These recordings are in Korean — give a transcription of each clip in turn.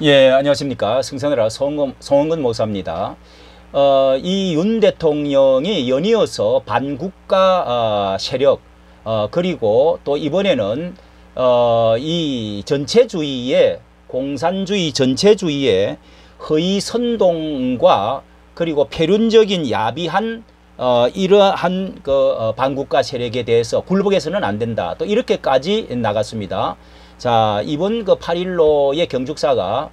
예, 안녕하십니까. 승선이라 송원근 목사입니다. 이 윤 대통령이 연이어서 반국가 세력, 그리고 또 이번에는 이 전체주의의 공산주의 전체주의의 허위 선동과 그리고 패륜적인 야비한 이러한 반국가 세력에 대해서 굴복해서는 안 된다. 또 이렇게까지 나갔습니다. 자, 이번 8.15의 경축사가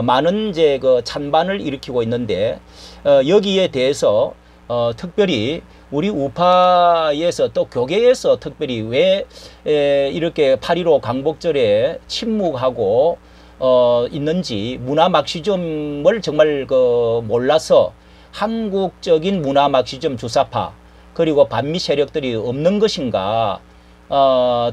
많은 이제 찬반을 일으키고 있는데 여기에 대해서 특별히 우리 우파에서 또 교계에서 특별히 왜 이렇게 8.15 광복절에 침묵하고 있는지 문화 막시즘을 정말 몰라서 한국적인 문화 막시즘 주사파 그리고 반미 세력들이 없는 것인가.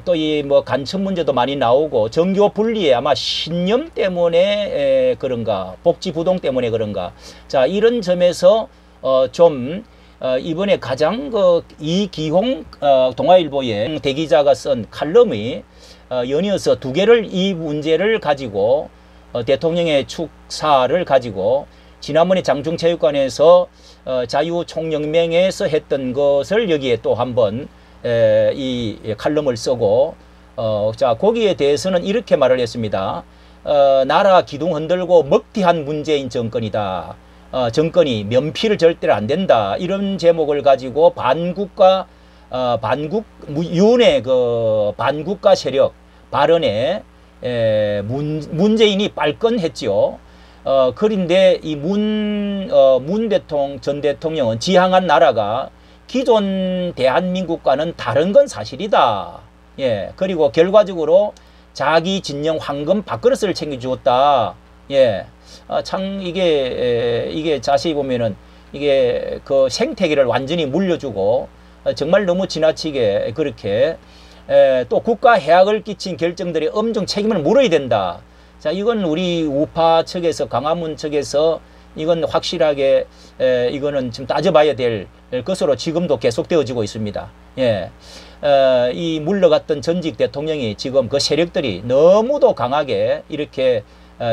또 이 간첩 문제도 많이 나오고 정교 분리에 아마 신념 때문에 그런가, 복지 부동 때문에 그런가. 자, 이런 점에서 좀 이번에 가장 이기홍 동아일보의 대기자가 쓴 칼럼이 연이어서 두 개를 이 문제를 가지고 대통령의 축사를 가지고 지난번에 장충체육관에서 자유총연맹에서 했던 것을 여기에 또 한번 이 칼럼을 쓰고 자, 거기에 대해서는 이렇게 말을 했습니다. 나라 기둥 흔들고 먹튀한 문재인 정권이다. 정권이 면피를 절대로 안 된다. 이런 제목을 가지고 반국가 윤의 반국가 세력 발언에 문재인이 발끈했지요. 그런데 이 문 전 대통령은 지향한 나라가 기존 대한민국과는 다른 건 사실이다. 예. 그리고 결과적으로 자기 진영 황금 밥그릇을 챙겨주었다. 예. 참 이게 자세히 보면은 이게 생태계를 완전히 물려주고 정말 너무 지나치게 그렇게 또 국가 해악을 끼친 결정들의 엄정 책임을 물어야 된다. 자, 이건 우리 우파 측에서 광화문 측에서 이건 확실하게 이거는 좀 따져봐야 될 것으로 지금도 계속되어지고 있습니다. 예, 이 물러갔던 전직 대통령이 지금 그 세력들이 너무도 강하게 이렇게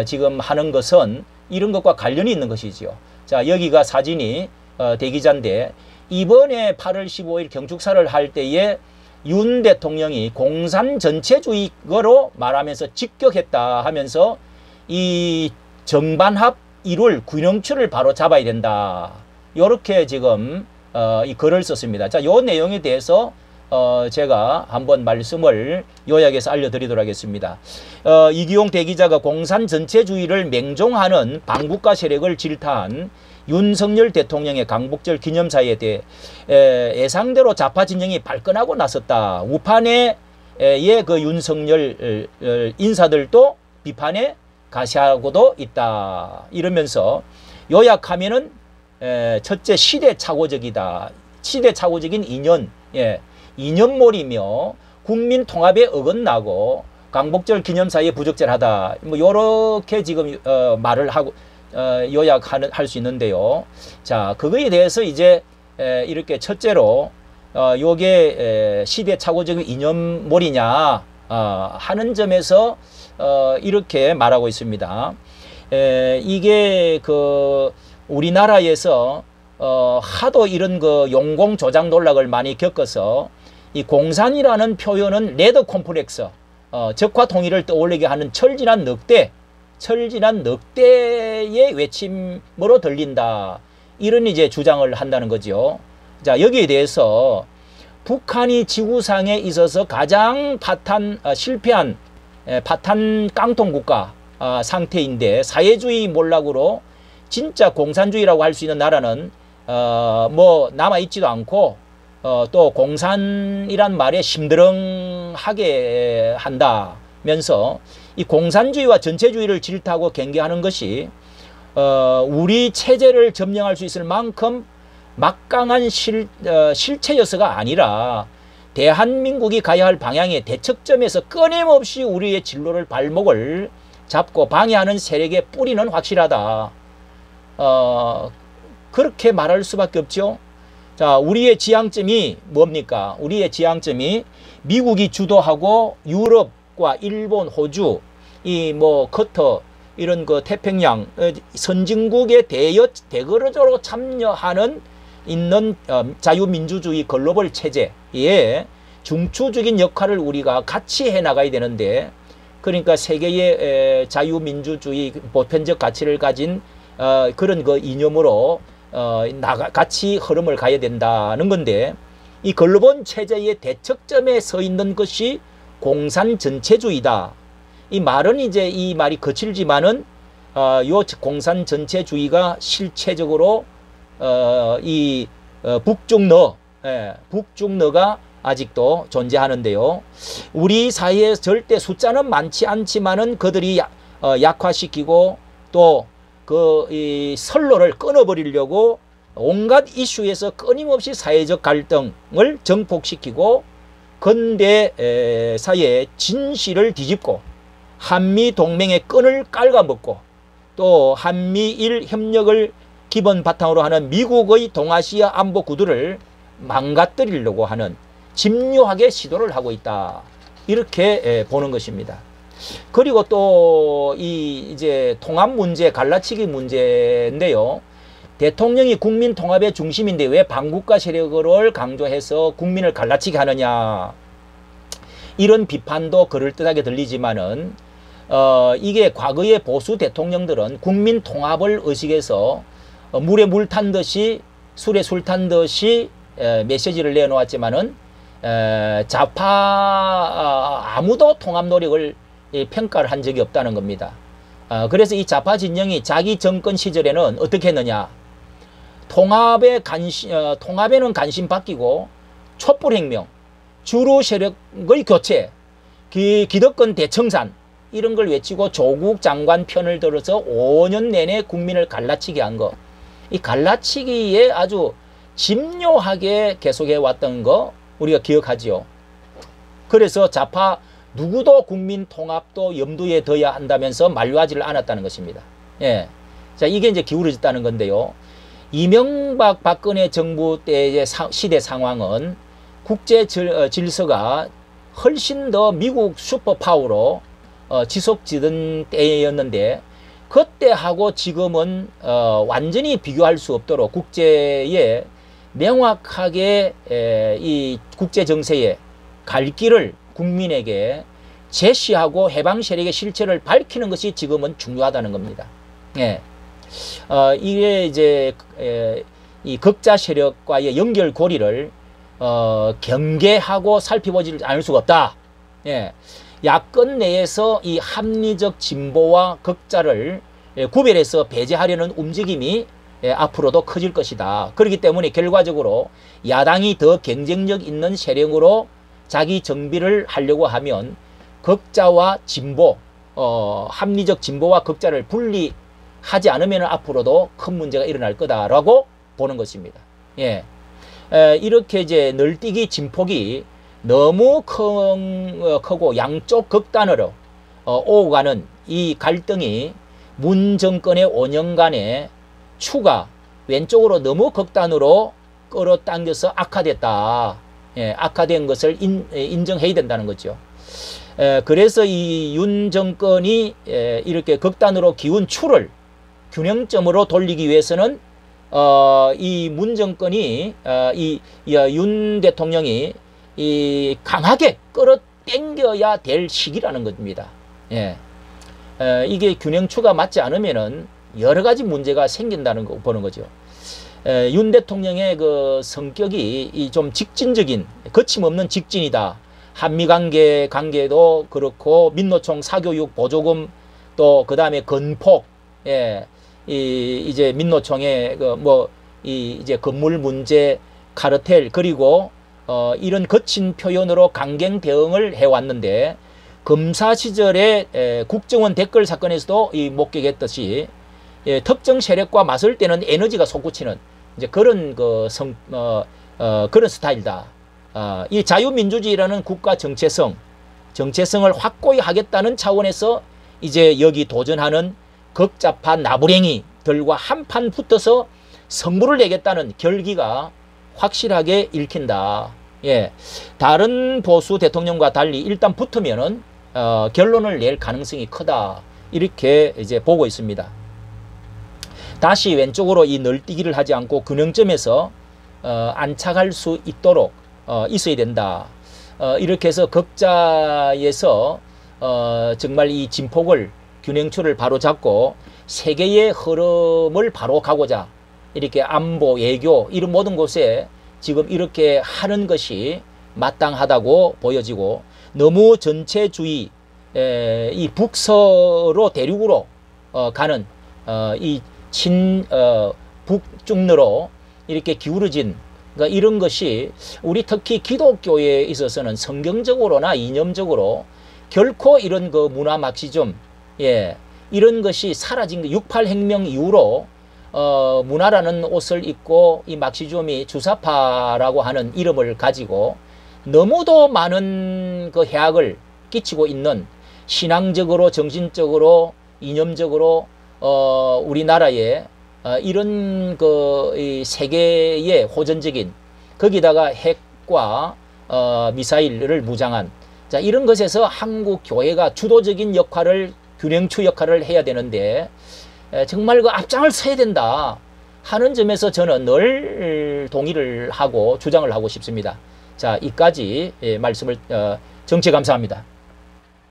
지금 하는 것은 이런 것과 관련이 있는 것이지요. 자, 여기가 사진이 대기자인데 이번에 8월 15일 경축사를 할 때에 윤 대통령이 공산 전체주의로 말하면서 직격했다 하면서 이 정반합 이룰 균형추를 바로 잡아야 된다. 요렇게 지금 이 글을 썼습니다. 자, 요 내용에 대해서 제가 한번 말씀을 요약해서 알려드리도록 하겠습니다. 이기용 대기자가 공산 전체주의를 맹종하는 반국가 세력을 질타한 윤석열 대통령의 광복절 기념사에 대해 예상대로 좌파 진영이 발끈하고 나섰다. 우판의 윤석열 인사들도 비판에 가시하고도 있다. 이러면서 요약하면은 첫째 시대착오적이다. 시대착오적인 이념, 이념몰이며 국민 통합에 어긋나고 광복절 기념사에 부적절하다. 뭐 요렇게 지금 말을 하고 요약할 수 있는데요. 자, 그거에 대해서 이제 이렇게 첫째로 요게 시대착오적인 이념몰이냐 하는 점에서 이렇게 말하고 있습니다. 이게 우리나라에서 하도 이런 용공 조작 논란을 많이 겪어서 이 공산이라는 표현은 레드 콤플렉스, 적화 통일을 떠올리게 하는 철진한 늑대의 외침으로 들린다. 이런 이제 주장을 한다는 거죠. 자, 여기에 대해서 북한이 지구상에 있어서 가장 실패한 파탄 깡통국가 상태인데 사회주의 몰락으로 진짜 공산주의라고 할 수 있는 나라는 남아있지도 않고 또 공산이란 말에 심드렁하게 한다면서 이 공산주의와 전체주의를 질타하고 경계하는 것이 우리 체제를 점령할 수 있을 만큼 막강한 실체여서가 아니라 대한민국이 가야 할 방향의 대척점에서 끊임없이 우리의 진로를 발목을 잡고 방해하는 세력의 뿌리는 확실하다. 그렇게 말할 수밖에 없죠. 자, 우리의 지향점이 뭡니까? 우리의 지향점이 미국이 주도하고 유럽과 일본, 호주, 이 커터 이런 그 태평양 선진국의 대거러로 참여하는 있는 자유민주주의 글로벌 체제에 중추적인 역할을 우리가 같이 해 나가야 되는데, 그러니까 세계의 자유민주주의 보편적 가치를 가진 그런 그 이념으로 같이 흐름을 가야 된다는 건데, 이 글로벌 체제의 대척점에 서 있는 것이 공산 전체주의다. 이 말은 이제 이 말이 거칠지만은 요 공산 전체주의가 실체적으로 북중러가 아직도 존재하는데요. 우리 사회에 절대 숫자는 많지 않지만은 그들이 약화시키고 또 이 선로를 끊어버리려고 온갖 이슈에서 끊임없이 사회적 갈등을 증폭시키고 근대 사회의 진실을 뒤집고 한미 동맹의 끈을 깔아먹고 또 한미일 협력을 기본 바탕으로 하는 미국의 동아시아 안보 구도를 망가뜨리려고 하는 집요하게 시도를 하고 있다. 이렇게 보는 것입니다. 그리고 또 이제 통합 문제, 갈라치기 문제인데요. 대통령이 국민 통합의 중심인데 왜 반국가 세력을 강조해서 국민을 갈라치게 하느냐. 이런 비판도 그럴듯하게 들리지만은 이게 과거의 보수 대통령들은 국민 통합을 의식해서 물에 물 탄 듯이 술에 술 탄 듯이 메시지를 내놓았지만은 좌파 아무도 통합 노력을 평가를 한 적이 없다는 겁니다. 그래서 이 좌파 진영이 자기 정권 시절에는 어떻게 했느냐. 통합에는 관심 바뀌고 촛불혁명, 주로 세력의 교체, 기득권 대청산 이런 걸 외치고 조국 장관 편을 들어서 5년 내내 국민을 갈라치게 한 거. 이 갈라치기에 아주 집요하게 계속해 왔던 거 우리가 기억하지요. 그래서 좌파 누구도 국민 통합도 염두에 둬야 한다면서 만류하지를 않았다는 것입니다. 예. 자, 이게 이제 기울어졌다는 건데요. 이명박 박근혜 정부 때의 시대 상황은 국제 질서가 훨씬 더 미국 슈퍼파워로 지속지던 때였는데, 그때하고 지금은 완전히 비교할 수 없도록 국제에 명확하게 이 국제 정세의 갈 길을 국민에게 제시하고 해방 세력의 실체를 밝히는 것이 지금은 중요하다는 겁니다. 예. 이게 이제 이 극자 세력과의 연결고리를 경계하고 살펴보지 않을 수가 없다. 예. 야권 내에서 이 합리적 진보와 극자를 구별해서 배제하려는 움직임이 앞으로도 커질 것이다. 그렇기 때문에 결과적으로 야당이 더 경쟁력 있는 세력으로 자기 정비를 하려고 하면 극자와 진보, 합리적 진보와 극자를 분리하지 않으면 앞으로도 큰 문제가 일어날 거다라고 보는 것입니다. 예. 이렇게 이제 널뛰기 진폭이 너무 크고 양쪽 극단으로 오가는 이 갈등이 문 정권의 5년간의 추가 왼쪽으로 너무 극단으로 끌어당겨서 악화됐다. 예, 악화된 것을 인정해야 된다는 거죠. 그래서 이 윤 정권이 이렇게 극단으로 기운 추를 균형점으로 돌리기 위해서는 이 문 정권이 윤 대통령이 강하게 끌어당겨야 될 시기라는 겁니다. 예. 이게 균형추가 맞지 않으면은 여러 가지 문제가 생긴다는 거 보는 거죠. 윤 대통령의 그 성격이 좀 직진적인, 거침없는 직진이다. 한미 관계도 그렇고 민노총 사교육 보조금 또 그 다음에 건폭, 예, 이제 민노총의 이제 건물 문제, 카르텔 그리고 이런 거친 표현으로 강경 대응을 해왔는데, 검사 시절에 국정원 댓글 사건에서도 목격했듯이 특정 세력과 맞설 때는 에너지가 솟구치는 이제 그런 그런 스타일이다. 이 자유민주주의라는 국가 정체성을 확고히 하겠다는 차원에서 이제 여기 도전하는 극좌파 나부랭이들과 한판 붙어서 승부를 내겠다는 결기가 확실하게 읽힌다. 예, 다른 보수 대통령과 달리 일단 붙으면은 결론을 낼 가능성이 크다. 이렇게 이제 보고 있습니다. 다시 왼쪽으로 이 널뛰기를 하지 않고 균형점에서 안착할 수 있도록 있어야 된다. 이렇게 해서 극자에서 정말 이 진폭을 균형추를 바로 잡고 세계의 흐름을 바로 가고자 이렇게 안보, 외교 이런 모든 곳에 지금 이렇게 하는 것이 마땅하다고 보여지고 너무 전체주의 이 북서로 대륙으로 가는 이 북중러로 이렇게 기울어진 그러니까 이런 것이 우리 특히 기독교에 있어서는 성경적으로나 이념적으로 결코 이런 그 문화 막시즘 이런 것이 사라진 6.8 혁명 이후로 문화라는 옷을 입고 이 막시즘이 주사파라고 하는 이름을 가지고 너무도 많은 그 해악을 끼치고 있는 신앙적으로 정신적으로 이념적으로 우리나라에 이런 이 세계의 호전적인 거기다가 핵과 미사일을 무장한 자 이런 것에서 한국 교회가 주도적인 역할을 균형추 역할을 해야 되는데 정말 그 앞장을 서야 된다 하는 점에서 저는 늘 동의를 하고 주장을 하고 싶습니다. 자, 이까지 말씀을 정치 감사합니다.